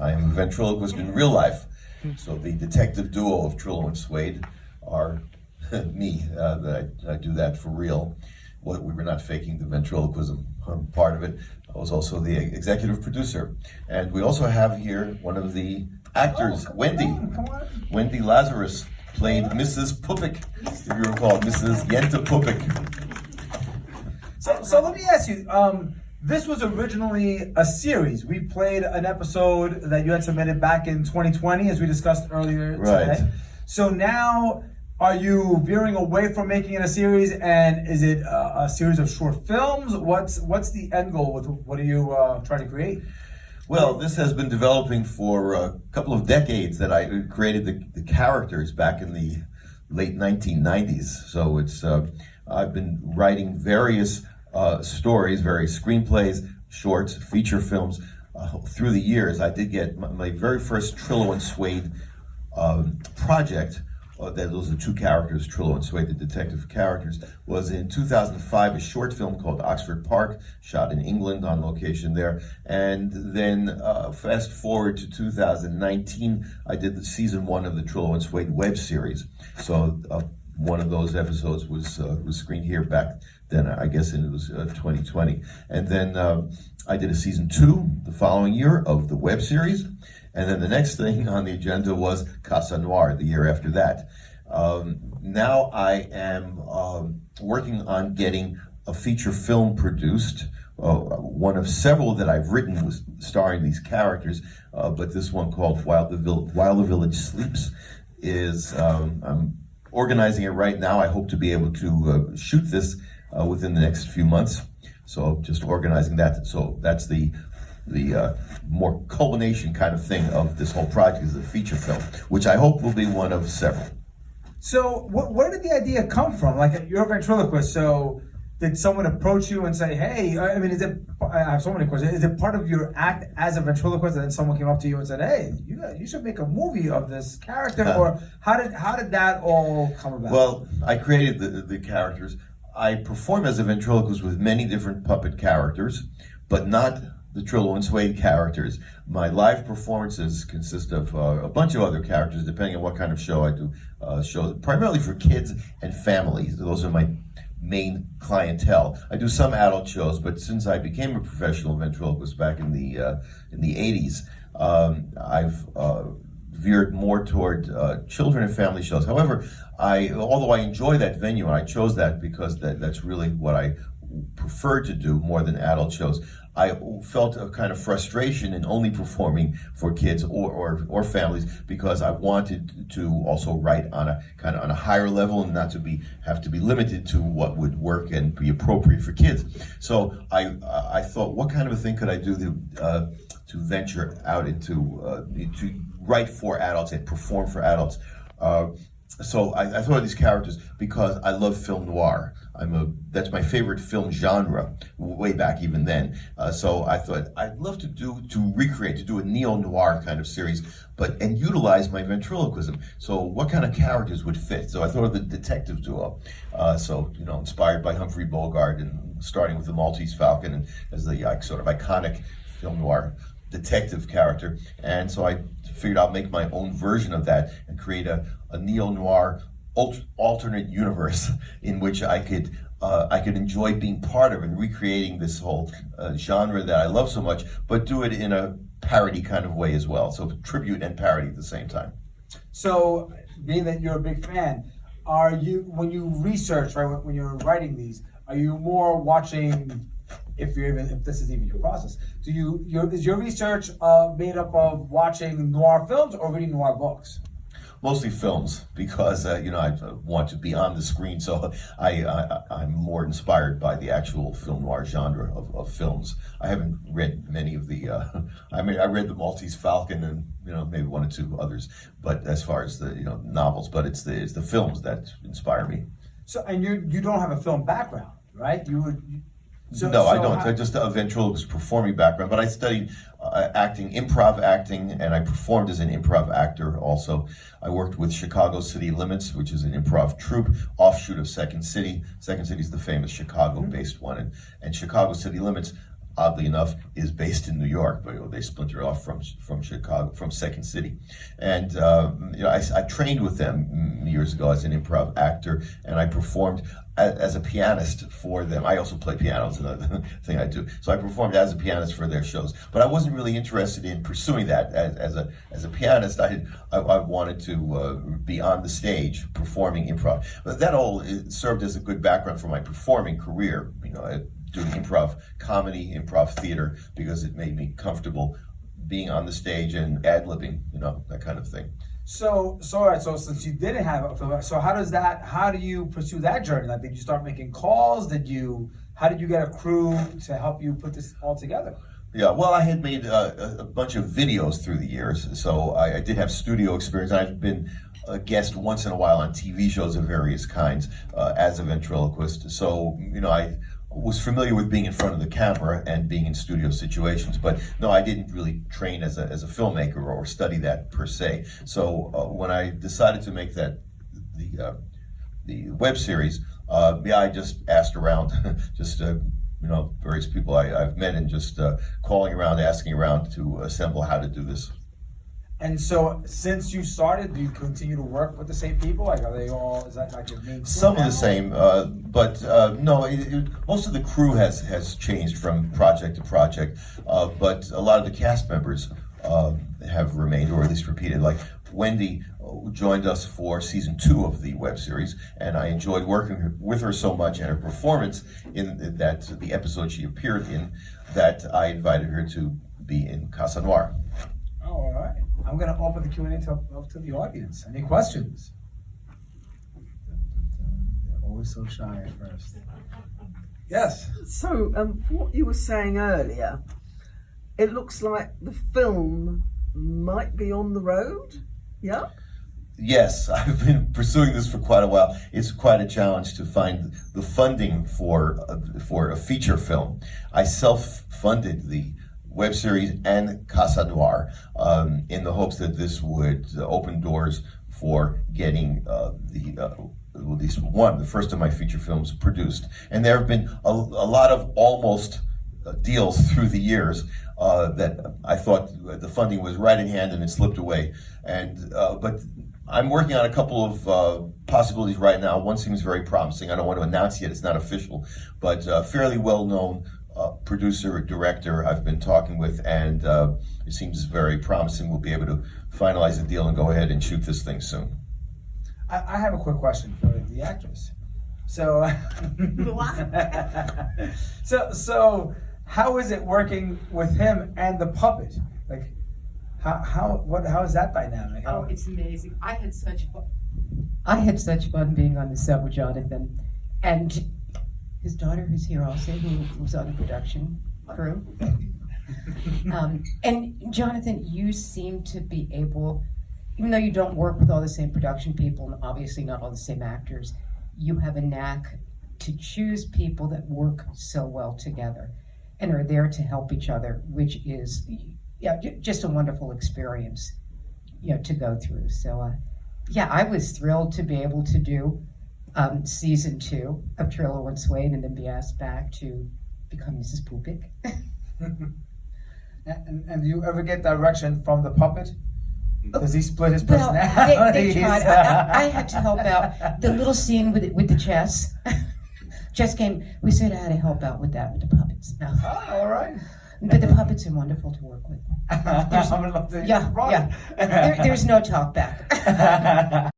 I am a ventriloquist in real life. So the detective duo of Trillo and Swade are me. I do that for real. We were not faking the ventriloquism part of it. I was also the executive producer. And we also have here one of the actors, Wendy. Come on. Wendy Lazarus played Mrs. Pupik, if you recall, Mrs. Yenta Pupik. So let me ask you, this was originally a series. We played an episode that you had submitted back in 2020, as we discussed earlier Right. today. So now, are you veering away from making it a series, and is it a series of short films? What's the end goal with what are you trying to create? Well, this has been developing for a couple of decades that I created the characters back in the late 1990s. So it's I've been writing various stories, various screenplays, shorts, feature films through the years. I did get my very first Trillo and Swade project. Those are two characters, Trillo and Swade, the detective characters, was in 2005, a short film called Oxford Park, shot in England on location there. And then fast forward to 2019, I did the season 1 of the Trillo and Swade web series. So one of those episodes was screened here back then, I guess it was 2020. And then I did a season 2 the following year of the web series. And then the next thing on the agenda was Casa Noir the year after that. Now I am working on getting a feature film produced. One of several that I've written was starring these characters, but this one called While the Village Sleeps is, I'm organizing it right now. I hope to be able to shoot this within the next few months. So just organizing that. So that's the more culmination kind of thing of this whole project is a feature film, which I hope will be one of several. So where did the idea come from? Like, you're a ventriloquist, so did someone approach you and say, hey, I mean, I have so many questions. Is it part of your act as a ventriloquist and then someone came up to you and said, hey, you should make a movie of this character? Or how did that all come about? Well, I created the characters. I perform as a ventriloquist with many different puppet characters, but not the Trillo and Swade characters. My live performances consist of a bunch of other characters, depending on what kind of show I do. Shows primarily for kids and families. Those are my main clientele. I do some adult shows, but since I became a professional ventriloquist back in the 80s, I've veered more toward children and family shows. However, although I enjoy that venue, and I chose that because that's really what I prefer to do more than adult shows, I felt a kind of frustration in only performing for kids or families, because I wanted to also write on a higher level and not to have to be limited to what would work and be appropriate for kids. So I thought, what kind of a thing could I do to venture out into to write for adults and perform for adults? So I thought of these characters because I love film noir. That's my favorite film genre, way back even then. So I thought I'd love to do a neo-noir kind of series, and utilize my ventriloquism. So what kind of characters would fit? So I thought of the detective duo. Inspired by Humphrey Bogart, and starting with the Maltese Falcon and as the sort of iconic film noir detective character. And so I figured I'll make my own version of that and create a neo-noir alternate universe in which I could enjoy being part of and recreating this whole genre that I love so much, but do it in a parody kind of way as well. So tribute and parody at the same time. So, being that you're a big fan, are you, when you research, right, when you're writing these, are you more watching, if this is even your process, is your research made up of watching noir films or reading noir books? Mostly films, because I want to be on the screen, so I'm more inspired by the actual film noir genre of films. I haven't read many of the. I read the Maltese Falcon and maybe one or two others, but as far as the novels, but it's the films that inspire me. So, and you don't have a film background, right? No, I don't. I just a ventriloquist performing background, but I studied acting, improv acting, and I performed as an improv actor also. I worked with Chicago City Limits, which is an improv troupe, offshoot of Second City. Second City is the famous Chicago-based one, and Chicago City Limits oddly enough, is based in New York, but they splintered off from Chicago, from Second City. And I trained with them years ago as an improv actor, and I performed as a pianist for them. I also play piano, it's another thing I do. So I performed as a pianist for their shows. But I wasn't really interested in pursuing that. As a pianist, I wanted to be on the stage performing improv. But that all served as a good background for my performing career, doing improv comedy, improv theater, because it made me comfortable being on the stage and ad-libbing, that kind of thing. So all right. So since you didn't have a film, so how do you pursue that journey? Like, did you start making calls? How did you get a crew to help you put this all together? Yeah, well, I had made a bunch of videos through the years, so I did have studio experience. I've been a guest once in a while on TV shows of various kinds as a ventriloquist. So, I was familiar with being in front of the camera and being in studio situations, but no, I didn't really train as a filmmaker or study that per se. So when I decided to make the web series, I just asked around, various people I've met, and just calling around, asking around to assemble how to do this. And so, since you started, do you continue to work with the same people? Like, are they all? Is that like your main? Some of the same, but no. Most of the crew has changed from project to project, but a lot of the cast members have remained, or at least repeated. Like Wendy joined us for season 2 of the web series, and I enjoyed working with her so much, and her performance in the episode she appeared in, that I invited her to be in Casa Noir. Oh, all right. I'm going to open the Q&A up to the audience. Any questions? They're always so shy at first. Yes. So, what you were saying earlier, it looks like the film might be on the road, yeah? Yes, I've been pursuing this for quite a while. It's quite a challenge to find the funding for a feature film. I self-funded the web series and Casa Noir in the hopes that this would open doors for getting at least the first of my feature films produced. And there have been a lot of almost deals through the years that I thought the funding was right in hand and it slipped away. But I'm working on a couple of possibilities right now. One seems very promising. I don't want to announce yet, it's not official, but fairly well-known producer, director I've been talking with, and it seems very promising. We'll be able to finalize the deal and go ahead and shoot this thing soon. I have a quick question for the actress. So, so how is it working with him and the puppet? Like, how is that dynamic? Oh, it's amazing. I had such fun being on the set with Jonathan, and his daughter, who's here also, who was on the production crew. And Jonathan, you seem to be able, even though you don't work with all the same production people and obviously not all the same actors, you have a knack to choose people that work so well together and are there to help each other, which is just a wonderful experience, to go through. So, I was thrilled to be able to do season 2 of Trillo and Swain, and then be asked back to become Mrs. Pupik. And do you ever get direction from the puppet? Does he split his Well, personality? they tried. I had to help out. The little scene with the chess. Chess game. We said I had to help out with that with the puppets. No. Oh, all right. But the puppets are wonderful to work with. I'm gonna love to There's no talk back.